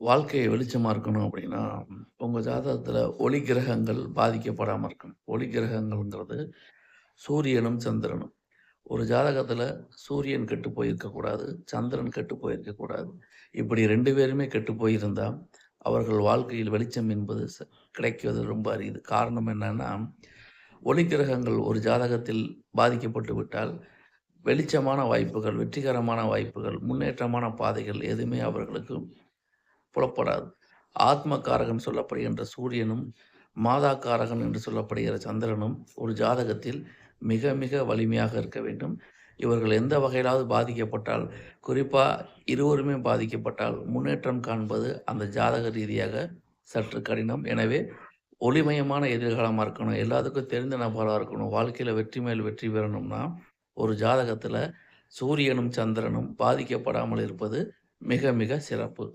வாழ்க்கை வெளிச்சமா இருக்கணும் அப்படின்னா, உங்க ஜாதகத்தில ஒளி கிரகங்கள் பாதிக்கப்படாம இருக்கணும். ஒளி கிரகங்கள்ங்கிறது சூரியனும், சந்திரனும். ஒரு ஜாதகத்தில சூரியன் கெட்டு போயிருக்கக்கூடாது, சந்திரன் கெட்டு போயிருக்கக்கூடாது. இப்படி 2 பேருமே கெட்டு போயிருந்தா, அவர்கள் வாழ்க்கையில் வெளிச்சம் என்பது கிடைக்குவது ரொம்ப அரிது. காரணம் என்னன்னா, ஒளி கிரகங்கள் ஒரு ஜாதகத்தில் பாதிக்கப்பட்டு விட்டால், வெளிச்சமான வாய்ப்புகள், வெற்றிகரமான வாய்ப்புகள், முன்னேற்றமான பாதைகள் எதுவுமே அவர்களுக்கு புலப்படாது. ஆத்மகாரகன் சொல்லப்படுகின்ற சூரியனும், மாதாக்காரகன் என்று சொல்லப்படுகிற சந்திரனும் ஒரு ஜாதகத்தில் மிக மிக வலிமையாக இருக்க வேண்டும். இவர்கள் எந்த வகையிலாவது பாதிக்கப்பட்டால், குறிப்பா இருவருமே பாதிக்கப்பட்டால் முன்னேற்றம் காண்பது அந்த ஜாதக ரீதியாக சற்று கடினம். எனவே ஒளிமயமான எதிர்காலமா இருக்கணும். எல்லாத்துக்கும் தெரிந்த நபரா இருக்கணும். வாழ்க்கையில வெற்றி மேல் வெற்றி பெறணும்னா, ஒரு ஜாதகத்தில சூரியனும், சந்திரனும் பாதிக்கப்படாமல் இருப்பது மிக மிக சிறப்பு.